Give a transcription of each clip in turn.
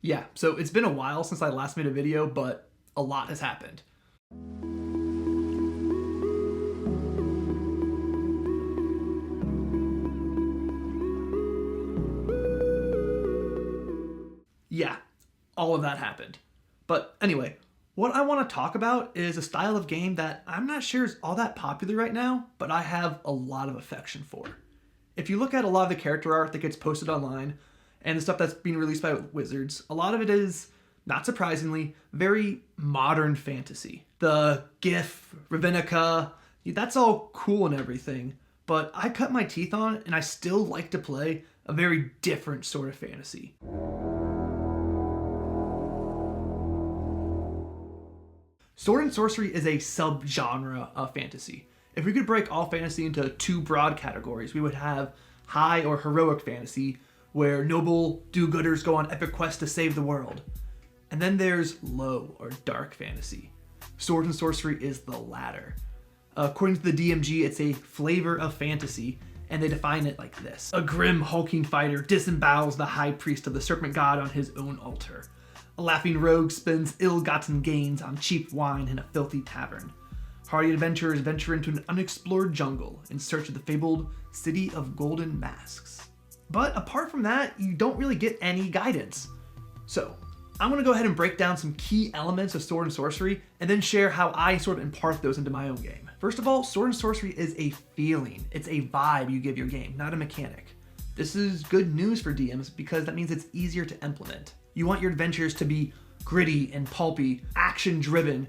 Yeah, so it's been a while since I last made a video, but a lot has happened. Yeah, all of that happened. But anyway, what I want to talk about is a style of game that I'm not sure is all that popular right now, but I have a lot of affection for. If you look at a lot of the character art that gets posted online and the stuff that's being released by Wizards, a lot of it is, not surprisingly, very modern fantasy. The GIF, Ravenica, that's all cool and everything, but I cut my teeth on and I still like to play a very different sort of fantasy. Sword and Sorcery is a subgenre of fantasy. If we could break all fantasy into two broad categories, we would have high or heroic fantasy, where noble do-gooders go on epic quests to save the world. And then there's low or dark fantasy. Sword and Sorcery is the latter. According to the DMG, it's a flavor of fantasy, and they define it like this. A grim, hulking fighter disembowels the high priest of the serpent god on his own altar. A laughing rogue spends ill-gotten gains on cheap wine in a filthy tavern. Hardy adventurers venture into an unexplored jungle in search of the fabled City of Golden Masks. But apart from that, you don't really get any guidance. So, I'm going to go ahead and break down some key elements of Sword and Sorcery, and then share how I sort of impart those into my own game. First of all, Sword and Sorcery is a feeling. It's a vibe you give your game, not a mechanic. This is good news for DMs because that means it's easier to implement. You want your adventures to be gritty and pulpy, action-driven,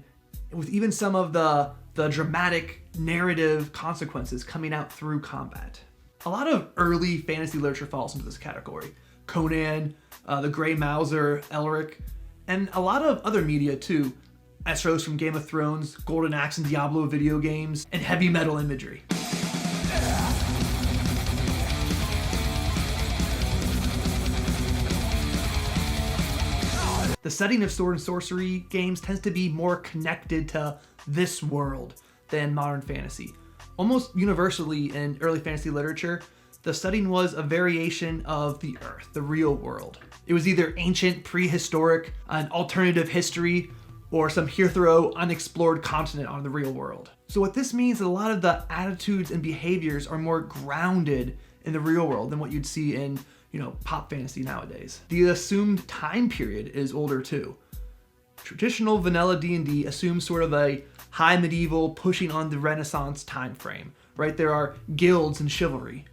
with even some of the dramatic narrative consequences coming out through combat. A lot of early fantasy literature falls into this category. Conan, the Grey Mouser, Elric, and a lot of other media too. Esros from Game of Thrones, Golden Axe and Diablo video games, and heavy metal imagery. The setting of Sword and Sorcery games tends to be more connected to this world than modern fantasy. Almost universally in early fantasy literature, the setting was a variation of the Earth, the real world. It was either ancient, prehistoric, an alternative history, or some hitherto unexplored continent on the real world. So what this means is a lot of the attitudes and behaviors are more grounded in the real world than what you'd see in pop fantasy nowadays. The assumed time period is older too. Traditional vanilla D&D assumes sort of a high medieval pushing on the Renaissance time frame, right? There are guilds and chivalry.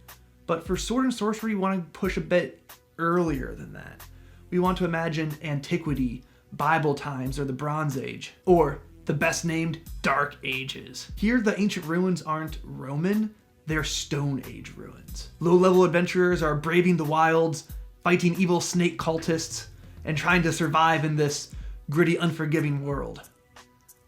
But for Sword and Sorcery, we want to push a bit earlier than that. We want to imagine antiquity, Bible times, or the Bronze Age, or the best named Dark Ages. Here, the ancient ruins aren't Roman, they're Stone Age ruins. Low-level adventurers are braving the wilds, fighting evil snake cultists, and trying to survive in this gritty, unforgiving world.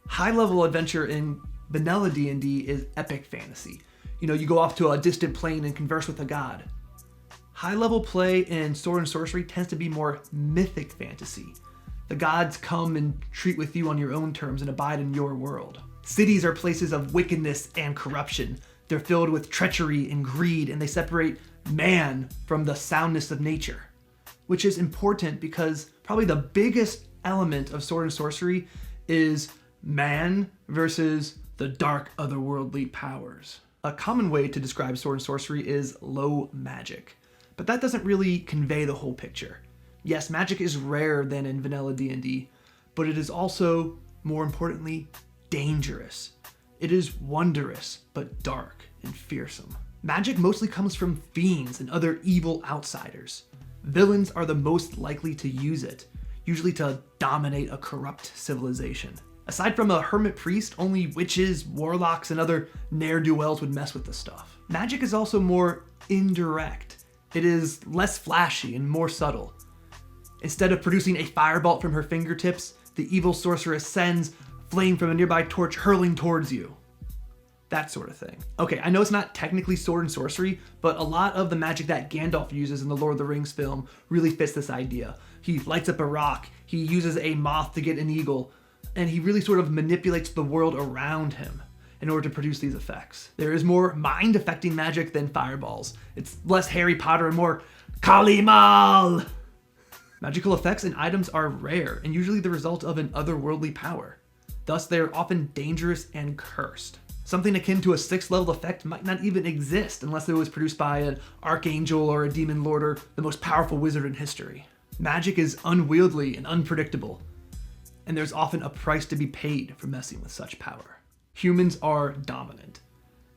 High-level adventure in vanilla D&D is epic fantasy. You go off to a distant plane and converse with a god. High-level play in Sword and Sorcery tends to be more mythic fantasy. The gods come and treat with you on your own terms and abide in your world. Cities are places of wickedness and corruption. They're filled with treachery and greed, and they separate man from the soundness of nature, which is important because probably the biggest element of Sword and Sorcery is man versus the dark otherworldly powers. A common way to describe Sword and Sorcery is low magic, but that doesn't really convey the whole picture. Yes, magic is rarer than in vanilla D&D, but it is also, more importantly, dangerous. It is wondrous, but dark and fearsome. Magic mostly comes from fiends and other evil outsiders. Villains are the most likely to use it, usually to dominate a corrupt civilization. Aside from a hermit priest, only witches, warlocks, and other ne'er-do-wells would mess with the stuff. Magic is also more indirect. It is less flashy and more subtle. Instead of producing a firebolt from her fingertips, the evil sorceress sends flame from a nearby torch hurling towards you. That sort of thing. Okay, I know it's not technically Sword and Sorcery, but a lot of the magic that Gandalf uses in the Lord of the Rings film really fits this idea. He lights up a rock, he uses a moth to get an eagle, and he really sort of manipulates the world around him in order to produce these effects. There is more mind-affecting magic than fireballs. It's less Harry Potter and more Kalimal! Magical effects and items are rare and usually the result of an otherworldly power. Thus, they are often dangerous and cursed. Something akin to a 6th level effect might not even exist unless it was produced by an archangel or a demon lord or the most powerful wizard in history. Magic is unwieldy and unpredictable, and there's often a price to be paid for messing with such power. Humans are dominant.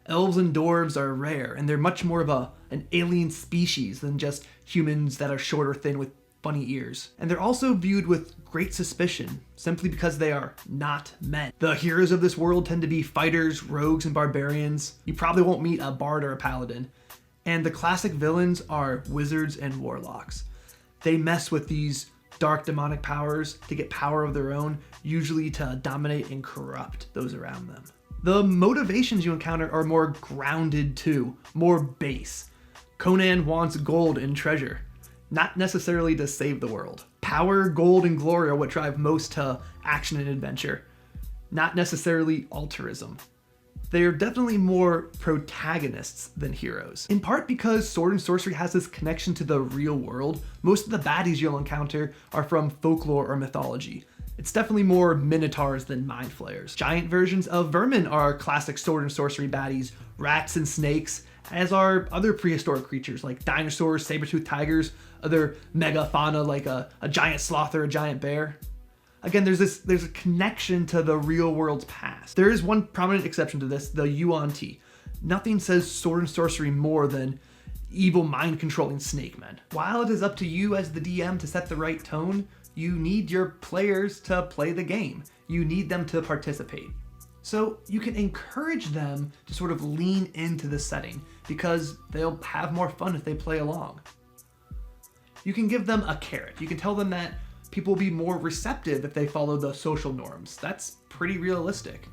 Elves and dwarves are rare, and they're much more of an alien species than just humans that are short or thin with funny ears. And they're also viewed with great suspicion, simply because they are not men. The heroes of this world tend to be fighters, rogues, and barbarians. You probably won't meet a bard or a paladin. And the classic villains are wizards and warlocks. They mess with these dark demonic powers to get power of their own, usually to dominate and corrupt those around them. The motivations you encounter are more grounded too, more base. Conan wants gold and treasure, not necessarily to save the world. Power, gold, and glory are what drive most to action and adventure, not necessarily altruism. They are definitely more protagonists than heroes. In part because Sword and Sorcery has this connection to the real world, most of the baddies you'll encounter are from folklore or mythology. It's definitely more minotaurs than mind flayers. Giant versions of vermin are classic Sword and Sorcery baddies, rats and snakes, as are other prehistoric creatures like dinosaurs, saber-toothed tigers, other megafauna like a giant sloth or a giant bear. Again, there's a connection to the real world's past. There is one prominent exception to this, the Yuan-Ti. Nothing says Sword and Sorcery more than evil mind-controlling snake men. While it is up to you as the DM to set the right tone, you need your players to play the game. You need them to participate. So you can encourage them to sort of lean into the setting because they'll have more fun if they play along. You can give them a carrot. You can tell them that people will be more receptive if they follow the social norms. That's pretty realistic.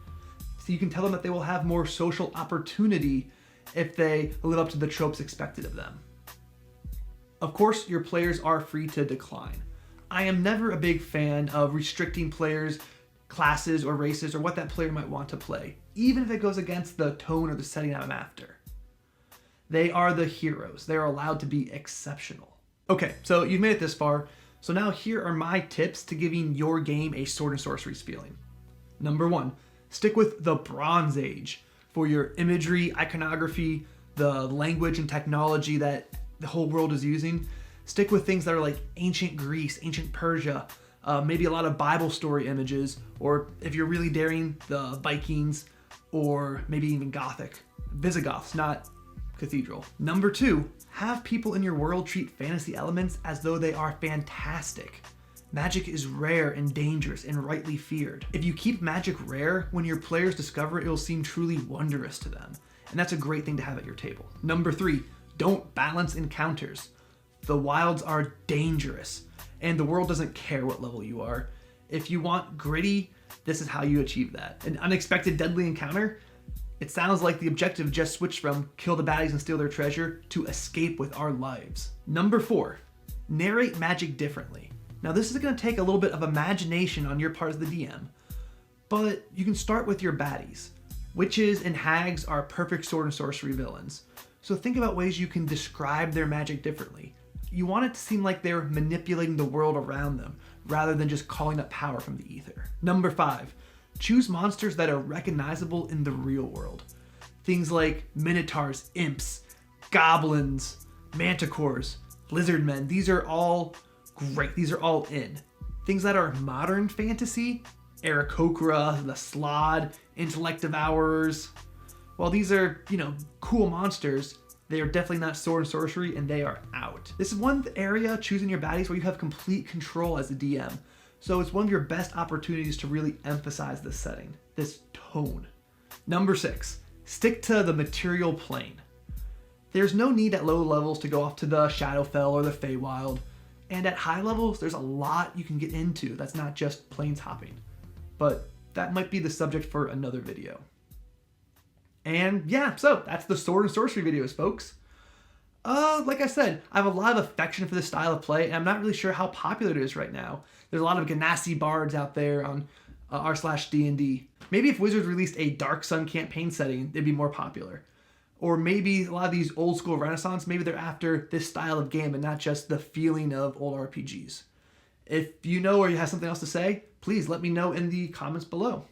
So you can tell them that they will have more social opportunity if they live up to the tropes expected of them. Of course, your players are free to decline. I am never a big fan of restricting players' classes or races or what that player might want to play, even if it goes against the tone or the setting I'm after. They are the heroes. They are allowed to be exceptional. Okay, so you've made it this far. So now here are my tips to giving your game a Sword and Sorcery feeling. Number 1, stick with the Bronze Age for your imagery, iconography, the language and technology that the whole world is using. Stick with things that are like ancient Greece, ancient Persia, maybe a lot of Bible story images, or if you're really daring, the Vikings, or maybe even Gothic. Visigoths, not cathedral. Number 2, have people in your world treat fantasy elements as though they are fantastic. Magic is rare and dangerous and rightly feared. If you keep magic rare, when your players discover it, it'll seem truly wondrous to them. And that's a great thing to have at your table. Number 3, don't balance encounters. The wilds are dangerous, and the world doesn't care what level you are. If you want gritty, this is how you achieve that. An unexpected deadly encounter? It sounds like the objective just switched from kill the baddies and steal their treasure to escape with our lives. Number 4, narrate magic differently. Now this is going to take a little bit of imagination on your part as the DM, but you can start with your baddies. Witches and hags are perfect Sword and Sorcery villains, so think about ways you can describe their magic differently. You want it to seem like they're manipulating the world around them, rather than just calling up power from the ether. Number 5, choose monsters that are recognizable in the real world. Things like minotaurs, imps, goblins, manticores, lizard men. These are all great. These are all in. Things that are modern fantasy, Aarakocra, the Slod, Intellect Devourers. While these are, cool monsters, they are definitely not Sword and Sorcery, and they are out. This is one area, choosing your baddies, where you have complete control as the DM. So it's one of your best opportunities to really emphasize this setting, this tone. Number 6, stick to the material plane. There's no need at low levels to go off to the Shadowfell or the Feywild. And at high levels, there's a lot you can get into that's not just planes hopping. But that might be the subject for another video. And yeah, so that's the Sword and Sorcery videos, folks. Like I said, I have a lot of affection for this style of play, and I'm not really sure how popular it is right now. There's a lot of Ganassi bards out there on r/D&D. Maybe if Wizards released a Dark Sun campaign setting, it'd be more popular. Or maybe a lot of these old school Renaissance, maybe they're after this style of game and not just the feeling of old RPGs. If you know or you have something else to say, please let me know in the comments below.